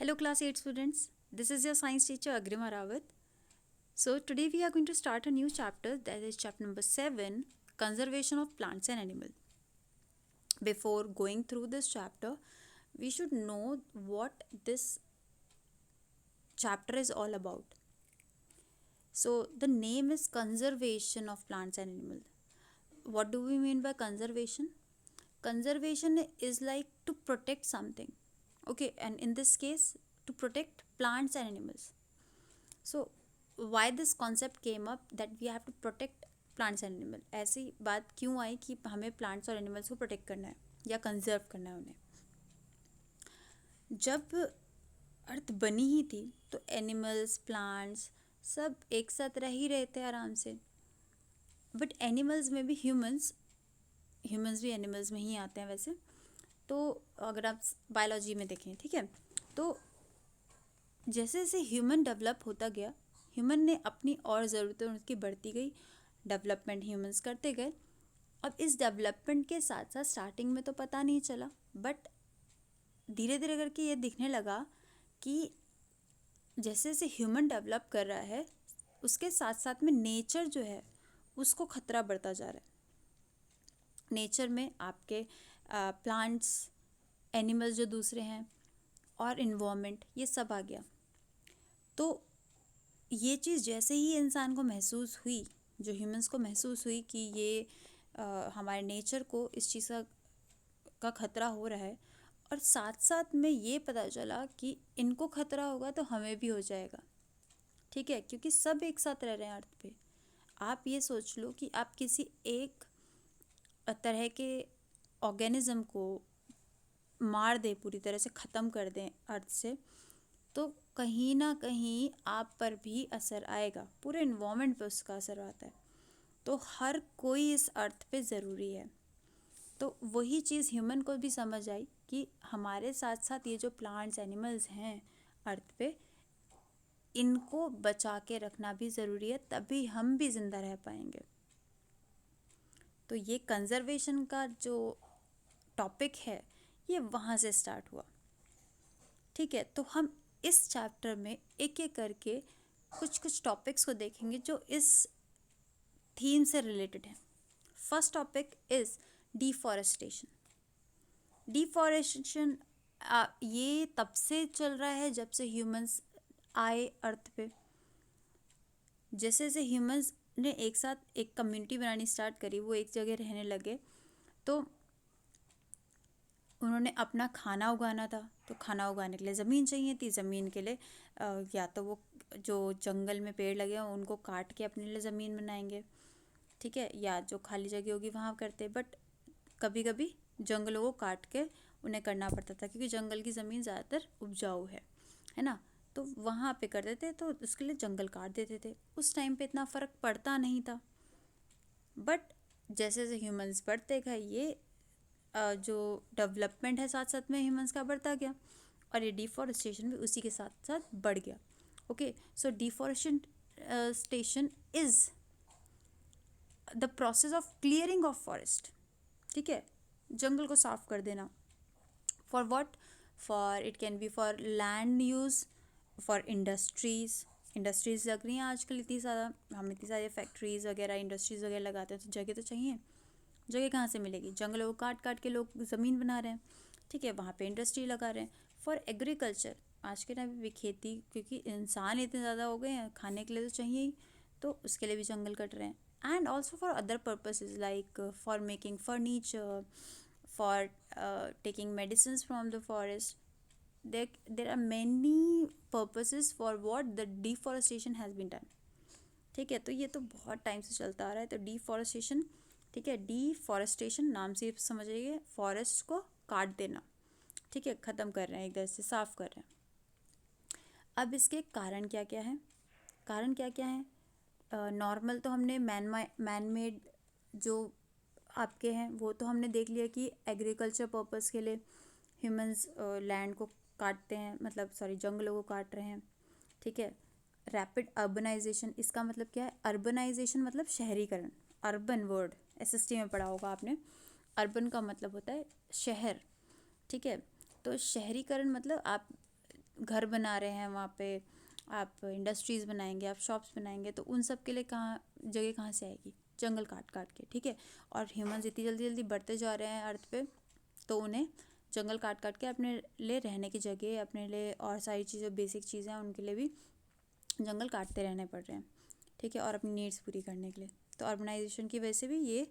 Hello class 8 students, this is your science teacher Agrima Rawat. So today we are going to start a new chapter, that is chapter number 7, Conservation of Plants and Animals. Before going through this chapter, we should know what this chapter is all about. So the name is Conservation of Plants and Animals. What do we mean by conservation? Conservation is like to protect something. Okay, and in this case, to protect plants and animals. So why this concept came up that we have to protect plants and animal, ऐसी बात क्यों आई कि हमें plants और animals को protect करना है या कंजर्व करना है उन्हें? जब अर्थ बनी ही थी तो एनिमल्स प्लांट्स सब एक साथ रह ही रहे थे आराम से. बट एनिमल्स में भी ह्यूमंस भी एनिमल्स में ही आते हैं वैसे. तो अगर आप बायोलॉजी में देखें, ठीक है, तो जैसे जैसे ह्यूमन डेवलप होता गया, ह्यूमन ने अपनी और ज़रूरतें उनकी बढ़ती गई, डेवलपमेंट ह्यूमंस करते गए. अब इस डेवलपमेंट के साथ साथ स्टार्टिंग में तो पता नहीं चला, बट धीरे धीरे करके ये दिखने लगा कि जैसे जैसे ह्यूमन डेवलप कर रहा है उसके साथ साथ में नेचर जो है उसको खतरा बढ़ता जा रहा है. नेचर में आपके प्लांट्स एनिमल्स जो दूसरे हैं और इन्वायरमेंट ये सब आ गया. तो ये चीज़ जैसे ही इंसान को महसूस हुई, जो ह्यूमंस को महसूस हुई कि ये हमारे नेचर को इस चीज़ का खतरा हो रहा है, और साथ साथ में ये पता चला कि इनको खतरा होगा तो हमें भी हो जाएगा. ठीक है, क्योंकि सब एक साथ रह रहे हैं अर्थ पे. आप ये सोच लो कि आप किसी एक तरह के ऑर्गेनिज्म को मार दें, पूरी तरह से ख़त्म कर दें अर्थ से, तो कहीं ना कहीं आप पर भी असर आएगा, पूरे इन्वायरमेंट पे उसका असर आता है. तो हर कोई इस अर्थ पे ज़रूरी है. तो वही चीज़ ह्यूमन को भी समझ आई कि हमारे साथ साथ ये जो प्लांट्स एनिमल्स हैं अर्थ पे, इनको बचा के रखना भी ज़रूरी है, तभी हम भी ज़िंदा रह पाएंगे. तो ये कंजर्वेशन का जो टॉपिक है ये वहाँ से स्टार्ट हुआ. ठीक है, तो हम इस चैप्टर में एक एक करके कुछ टॉपिक्स को देखेंगे जो इस थीम से रिलेटेड हैं. First topic is deforestation. Deforestation ये तब से चल रहा है जब से ह्यूमंस आए अर्थ पे. जैसे जैसे ह्यूमंस ने एक साथ एक कम्युनिटी बनानी स्टार्ट करी, वो एक जगह रहने लगे, तो उन्होंने अपना खाना उगाना था. तो खाना उगाने के लिए ज़मीन चाहिए थी. ज़मीन के लिए या तो वो जो जंगल में पेड़ लगे हैं उनको काट के अपने लिए ज़मीन बनाएंगे, ठीक है, या जो खाली जगह होगी वहाँ करते. बट कभी कभी जंगलों को काट के उन्हें करना पड़ता था, क्योंकि जंगल की ज़मीन ज़्यादातर उपजाऊ है ना. तो वहाँ पे करते थे, तो उसके लिए जंगल काट देते थे. उस टाइम पे इतना फ़र्क पड़ता नहीं था. बट जैसे जैसे ह्यूमंस बढ़ते गए, ये जो डेवलपमेंट है साथ साथ में ह्यूमंस का बढ़ता गया, और ये डिफॉरेस्टेशन भी उसी के साथ साथ बढ़ गया. Okay, so deforestation is the process of clearing of forest. ठीक है, जंगल को साफ कर देना. For what? For it can be for land use, for industries लग रही हैं आजकल इतनी ज़्यादा. हम इतनी सारी फैक्ट्रीज़ वगैरह इंडस्ट्रीज़ वगैरह लगाते हैं, तो जगह तो चाहिए. जगह कहाँ से मिलेगी? जंगलों को काट काट के लोग ज़मीन बना रहे हैं, ठीक है, वहाँ पे इंडस्ट्री लगा रहे हैं. फॉर एग्रीकल्चर, आज के टाइम पे भी खेती, क्योंकि इंसान इतने ज़्यादा हो गए हैं, खाने के लिए तो चाहिए ही, तो उसके लिए भी जंगल कट रहे हैं. And also for other purposes like for making furniture, for taking medicine from the forest. there are many purposes for what the deforestation has been done. ठीक है, तो ये तो बहुत टाइम से चलता आ रहा है. तो डिफॉरेस्टेशन, ठीक है, डिफॉरेस्टेशन नाम से समझिए, फॉरेस्ट को काट देना, ठीक है, ख़त्म कर रहे हैं, एक तरह से साफ कर रहे हैं. अब इसके कारण क्या क्या है? कारण क्या क्या है? नॉर्मल तो हमने मैन मेड जो आपके हैं वो तो हमने देख लिया कि एग्रीकल्चर पर्पस के लिए ह्यूमंस लैंड को काटते हैं, मतलब सॉरी जंगलों को काट रहे हैं. ठीक है, रैपिड अर्बनाइजेशन, इसका मतलब क्या है? अर्बनाइजेशन मतलब शहरीकरण. अर्बन वर्ड एसएसटी में पढ़ा होगा आपने. अर्बन का मतलब होता है शहर, ठीक है. तो शहरीकरण मतलब आप घर बना रहे हैं वहाँ पे, आप इंडस्ट्रीज़ बनाएंगे, आप शॉप्स बनाएंगे, तो उन सब के लिए जगह कहाँ से आएगी? जंगल काट काट के, ठीक है। और ह्यूमंस इतनी जल्दी जल्दी बढ़ते जा रहे हैं अर्थ पे, तो उन्हें जंगल काट काट के अपने लिए रहने की जगह, अपने लिए और सारी चीज़ें, बेसिक चीज़ें हैं उनके लिए भी जंगल काटते रहने पड़ रहे हैं, ठीक है, और अपनी नीड्स पूरी करने के लिए। तो अर्बनाइजेशन की वजह से भी ये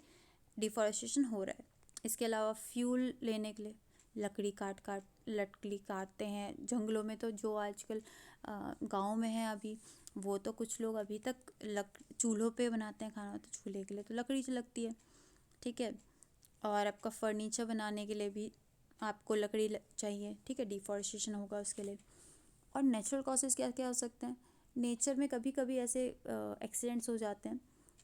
डिफॉरेस्टेशन हो रहा है। इसके अलावा फ्यूल लेने के लिए लकड़ी काटते हैं जंगलों में। तो जो आजकल गाँव में है अभी, वो तो कुछ लोग अभी तक चूल्हों पे बनाते हैं खाना, तो चूल्हे के लिए तो लकड़ी लगती है, ठीक है। और आपका फर्नीचर बनाने के लिए भी आपको लकड़ी चाहिए, ठीक है, डिफॉरेस्टेशन होगा उसके लिए। और नेचुरल कॉजेज़ क्या क्या हो सकते हैं? नेचर में कभी कभी ऐसे एक्सीडेंट्स हो जाते हैं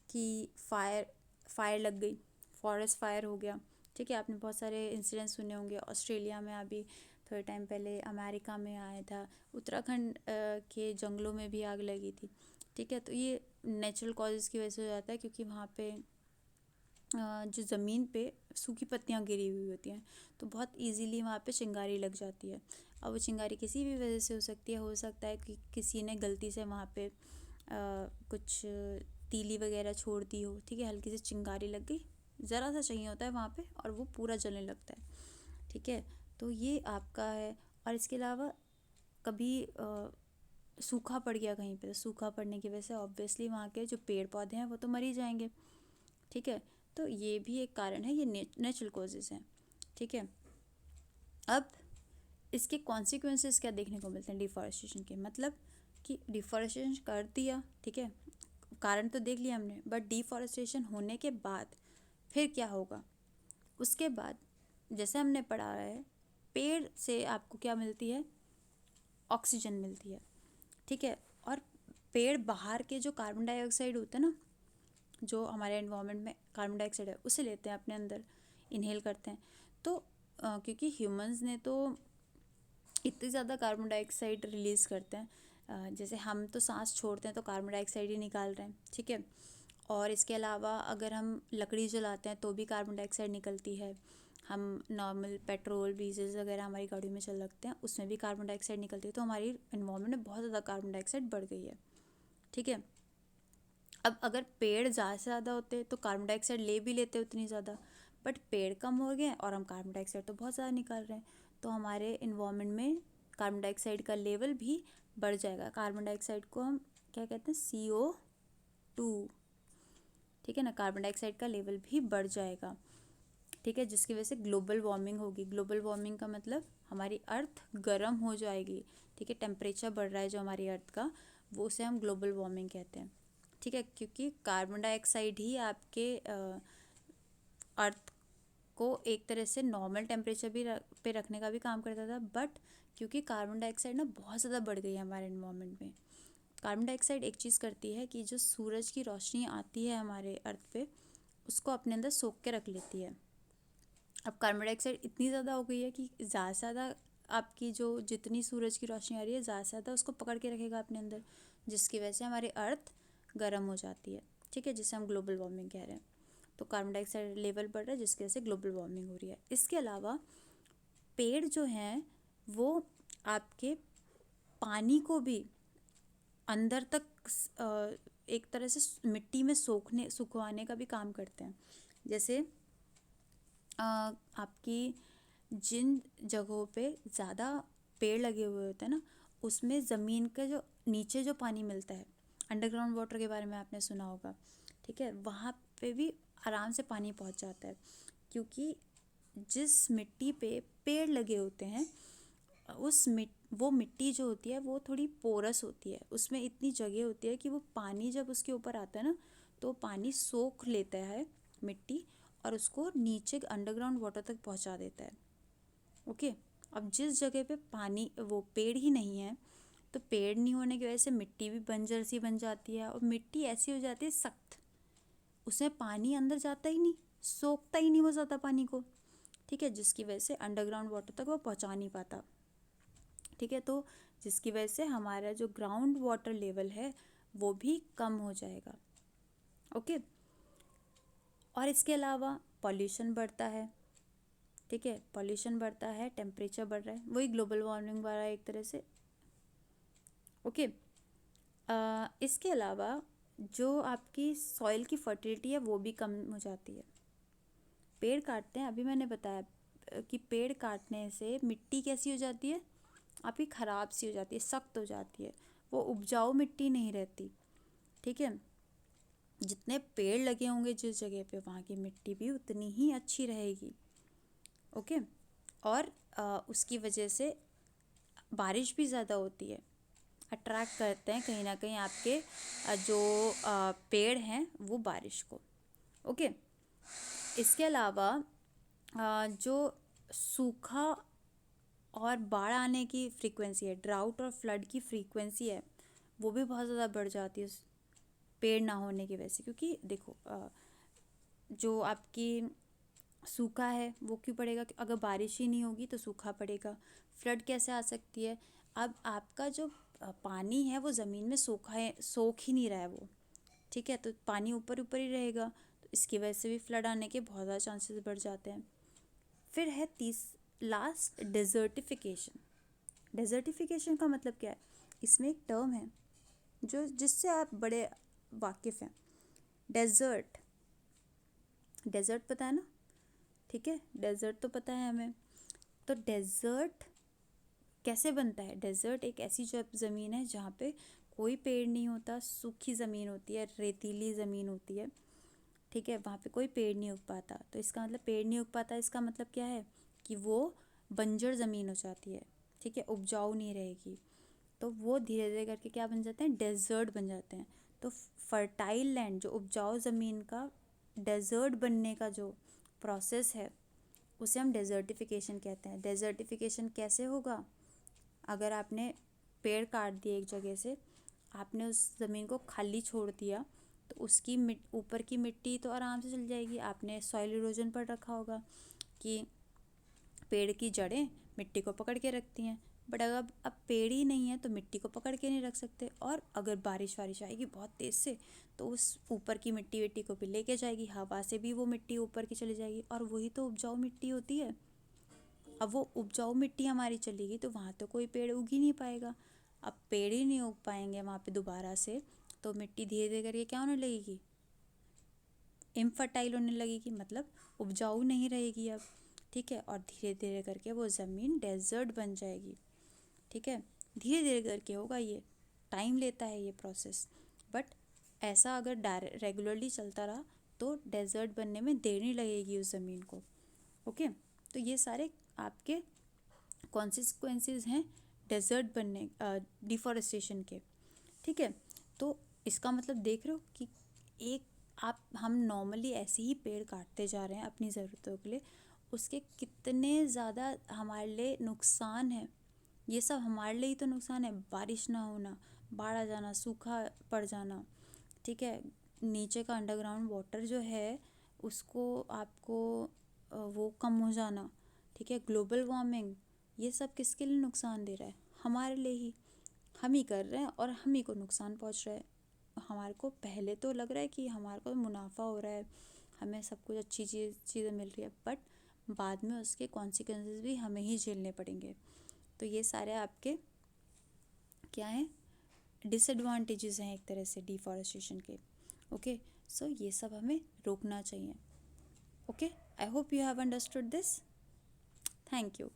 कि फायर लग गई, फॉरेस्ट फायर हो गया, ठीक है। आपने बहुत सारे इंसिडेंट्स सुने होंगे। ऑस्ट्रेलिया में अभी थोड़े टाइम पहले, अमेरिका में आया था, उत्तराखंड के जंगलों में भी आग लगी थी, ठीक है। तो ये नेचुरल कॉजेज़ की वजह से हो जाता है, क्योंकि वहाँ पे जो ज़मीन पे सूखी पत्तियाँ गिरी हुई होती हैं, तो बहुत इजीली वहाँ पे चिंगारी लग जाती है। अब वो चिंगारी किसी भी वजह से हो सकती है। हो सकता है कि किसी ने गलती से वहाँ पे कुछ तीली वगैरह छोड़ दी हो, ठीक है, हल्की सी चिंगारी लग गई, ज़रा सा चाहिए होता है वहाँ पे और वो पूरा जलने लगता है, ठीक है। तो ये आपका है। और इसके अलावा कभी सूखा पड़ गया कहीं पे, तो सूखा पड़ने की वजह से ऑब्वियसली वहाँ के जो पेड़ पौधे हैं वो तो मर ही जाएंगे, ठीक है। तो ये भी एक कारण है, ये नेचुरल कॉजेज़ हैं, ठीक है। अब इसके कॉन्सिक्वेंसेस क्या देखने को मिलते हैं डिफॉरेस्टेशन के? मतलब कि डिफॉरेस्टेशन कर दिया, ठीक है, कारण तो देख लिया हमने, बट डिफॉरेस्टेशन होने के बाद फिर क्या होगा? उसके बाद जैसे हमने पढ़ा है, पेड़ से आपको क्या मिलती है? ऑक्सीजन मिलती है, ठीक है। और पेड़ बाहर के जो कार्बन डाइऑक्साइड होते हैं ना, जो हमारे एनवायरनमेंट में कार्बन डाइऑक्साइड है, उसे लेते हैं अपने अंदर, इनहेल करते हैं। तो क्योंकि ह्यूमंस ने तो इतनी ज़्यादा कार्बन डाइऑक्साइड रिलीज़ करते हैं, जैसे हम तो सांस छोड़ते हैं तो कार्बन डाइऑक्साइड ही निकाल रहे हैं, ठीक है। और इसके अलावा अगर हम लकड़ी जलाते हैं तो भी कार्बन डाइऑक्साइड निकलती है। हम नॉर्मल पेट्रोल डीजल वगैरह हमारी गाड़ी में चल रखते हैं, उसमें भी कार्बन डाइऑक्साइड निकलती है। तो हमारी एनवायरनमेंट में बहुत ज़्यादा कार्बन डाइऑक्साइड बढ़ गई है, ठीक है। अब अगर पेड़ ज़्यादा से ज़्यादा होते तो कार्बन डाइऑक्साइड ले भी लेते उतनी ज़्यादा, बट पेड़ कम हो गए और हम कार्बन डाइऑक्साइड तो बहुत ज़्यादा निकाल रहे हैं, तो हमारे इन्वायरमेंट में कार्बन डाइऑक्साइड का लेवल भी बढ़ जाएगा। कार्बन डाइऑक्साइड को हम क्या कहते हैं? CO2, ठीक है ना। कार्बन डाइऑक्साइड का लेवल भी बढ़ जाएगा, ठीक है, जिसकी वजह से ग्लोबल वार्मिंग होगी। ग्लोबल वार्मिंग का मतलब हमारी अर्थ गर्म हो जाएगी, ठीक है। टेम्परेचर बढ़ रहा है जो हमारी अर्थ का, वो उसे हम ग्लोबल वार्मिंग कहते हैं, ठीक है। क्योंकि कार्बन डाइऑक्साइड ही आपके अर्थ को एक तरह से नॉर्मल टेम्परेचर भी पे रखने का भी काम करता था, बट क्योंकि कार्बन डाइऑक्साइड ना बहुत ज़्यादा बढ़ गई है हमारे एनवायरनमेंट में। कार्बन डाइऑक्साइड एक चीज़ करती है कि जो सूरज की रोशनी आती है हमारे अर्थ पे, उसको अपने अंदर सोख के रख लेती है। अब कार्बन डाइऑक्साइड इतनी ज़्यादा हो गई है कि ज़्यादा से ज़्यादा आपकी जो जितनी सूरज की रोशनी आ रही है, ज़्यादा से ज़्यादा उसको पकड़ के रखेगा अपने अंदर, जिसकी वजह से हमारी अर्थ गर्म हो जाती है, ठीक है, जिसे हम ग्लोबल वार्मिंग कह रहे हैं। तो कार्बन डाइऑक्साइड लेवल बढ़ रहा है, जिसकी वजह से ग्लोबल वार्मिंग हो रही है। इसके अलावा पेड़ जो हैं वो आपके पानी को भी अंदर तक एक तरह से मिट्टी में सुखवाने का भी काम करते हैं। जैसे आपकी जिन जगहों पे ज़्यादा पेड़ लगे हुए होते हैं ना, उसमें ज़मीन का जो नीचे जो पानी मिलता है, अंडरग्राउंड वाटर के बारे में आपने सुना होगा, ठीक है, वहाँ पे भी आराम से पानी पहुँच जाता है। क्योंकि जिस मिट्टी पे पेड़ लगे होते हैं, वो मिट्टी जो होती है वो थोड़ी पोरस होती है, उसमें इतनी जगह होती है कि वो पानी जब उसके ऊपर आता है ना, तो पानी सोख लेता है मिट्टी और उसको नीचे अंडरग्राउंड वाटर तक पहुंचा देता है, ओके। अब जिस जगह पे पानी वो पेड़ ही नहीं है, तो पेड़ नहीं होने की वजह से मिट्टी भी बंजर सी बन जाती है, और मिट्टी ऐसी हो जाती है सख्त, उसमें पानी अंदर जाता ही नहीं, सोखता ही नहीं वो ज़्यादा पानी को, ठीक है, जिसकी वजह से अंडरग्राउंड वाटर तक वो पहुंचा नहीं पाता, ठीक है। तो जिसकी वजह से हमारा जो ग्राउंड वाटर लेवल है वो भी कम हो जाएगा, ओके। और इसके अलावा पॉल्यूशन बढ़ता है, ठीक है, पॉल्यूशन बढ़ता है, टेम्परेचर बढ़ रहा है, वही ग्लोबल वार्मिंग वाला एक तरह से ओके। इसके अलावा जो आपकी सॉइल की फर्टिलिटी है वो भी कम हो जाती है। पेड़ काटते हैं, अभी मैंने बताया कि पेड़ काटने से मिट्टी कैसी हो जाती है, आपकी ख़राब सी हो जाती है, सख्त हो जाती है, वो उपजाऊ मिट्टी नहीं रहती। ठीक है, जितने पेड़ लगे होंगे जिस जगह पे, वहाँ की मिट्टी भी उतनी ही अच्छी रहेगी। ओके। और उसकी वजह से बारिश भी ज़्यादा होती है, अट्रैक्ट करते हैं कहीं ना कहीं आपके जो पेड़ हैं वो बारिश को। ओके। इसके अलावा जो सूखा और बाढ़ आने की फ्रीक्वेंसी है, ड्राउट और फ्लड की फ्रीक्वेंसी है, वो भी बहुत ज़्यादा बढ़ जाती है पेड़ ना होने की वजह से। क्योंकि देखो जो आपकी सूखा है वो क्यों पड़ेगा, अगर बारिश ही नहीं होगी तो सूखा पड़ेगा। फ्लड कैसे आ सकती है, अब आपका जो पानी है वो ज़मीन में सोखा है, सोख ही नहीं रहा है वो। ठीक है, तो पानी ऊपर ऊपर ही रहेगा, तो इसकी वजह से भी फ्लड आने के बहुत ज़्यादा चांसेस बढ़ जाते हैं। फिर है लास्ट, डेजर्टिफिकेशन। डेजर्टिफिकेशन का मतलब क्या है, इसमें एक टर्म है जो जिससे आप बड़े वाकिफ़ हैं। डेजर्ट, डेजर्ट पता है ना, ठीक है, डेजर्ट तो पता है हमें। तो डेजर्ट कैसे बनता है, डेजर्ट एक ऐसी ज़मीन है जहाँ पे कोई पेड़ नहीं होता, सूखी ज़मीन होती है, रेतीली ज़मीन होती है। ठीक है, वहाँ पे कोई पेड़ नहीं उग पाता। तो इसका मतलब पेड़ नहीं उग पाता, इसका मतलब क्या है कि वो बंजर ज़मीन हो जाती है। ठीक है, उपजाऊ नहीं रहेगी, तो वो धीरे धीरे करके क्या बन जाते हैं, डेजर्ट बन जाते हैं। तो फर्टाइल लैंड, जो उपजाऊ ज़मीन का डेजर्ट बनने का जो प्रोसेस है, उसे हम डेजर्टिफिकेशन कहते हैं। डेजर्टिफिकेशन कैसे होगा, अगर आपने पेड़ काट दिए एक जगह से, आपने उस ज़मीन को खाली छोड़ दिया, तो उसकी ऊपर की मिट्टी तो आराम से चल जाएगी। आपने सॉइल इरोजन पर रखा होगा कि पेड़ की जड़ें मिट्टी को पकड़ के रखती हैं, बट अगर अब पेड़ ही नहीं है तो मिट्टी को पकड़ के नहीं रख सकते। और अगर बारिश वारिश आएगी बहुत तेज़ से, तो उस ऊपर की मिट्टी विट्टी को भी लेके जाएगी, हवा से भी वो मिट्टी ऊपर की चली जाएगी, और वही तो उपजाऊ मिट्टी होती है। अब वो उपजाऊ मिट्टी हमारी चलेगी तो वहाँ तो कोई पेड़ उग ही नहीं पाएगा। अब पेड़ ही नहीं उग पाएंगे वहाँ पे दोबारा से, तो मिट्टी धीरे धीरे करके क्या होने लगेगी, इनफर्टाइल होने लगेगी, मतलब उपजाऊ नहीं रहेगी अब। ठीक है, और धीरे धीरे करके वो ज़मीन डेजर्ट बन जाएगी। ठीक है, धीरे धीरे करके होगा, ये टाइम लेता है ये प्रोसेस, बट ऐसा अगर रेगुलरली चलता रहा तो डेजर्ट बनने में देर नहीं लगेगी उस ज़मीन को। ओके, तो ये सारे आपके कॉन्सिक्वेंसेस हैं डेजर्ट बनने, डिफॉरेस्टेशन के। ठीक है, तो इसका मतलब देख रहे हो कि एक हम नॉर्मली ऐसे ही पेड़ काटते जा रहे हैं अपनी ज़रूरतों के लिए, उसके कितने ज़्यादा हमारे लिए नुकसान है। ये सब हमारे लिए ही तो नुकसान है, बारिश ना होना, बाढ़ आ जाना, सूखा पड़ जाना। ठीक है, नीचे का अंडरग्राउंड वाटर जो है उसको आपको वो कम हो जाना। ठीक है, ग्लोबल वार्मिंग, ये सब किसके लिए नुकसान दे रहा है, हमारे लिए ही। हम ही कर रहे हैं और हम ही को नुकसान पहुंच रहा है। हमारे को पहले तो लग रहा है कि हमारे को मुनाफा हो रहा है, हमें सब कुछ अच्छी चीज़ें मिल रही है, बट बाद में उसके कॉन्सिक्वेंसेस भी हमें ही झेलने पड़ेंगे। तो ये सारे आपके क्या हैं, डिसएडवांटेजेस हैं एक तरह से डिफॉरेस्टेशन के। ओके, सो ये सब हमें रोकना चाहिए। Okay, I hope you have understood this. Thank you.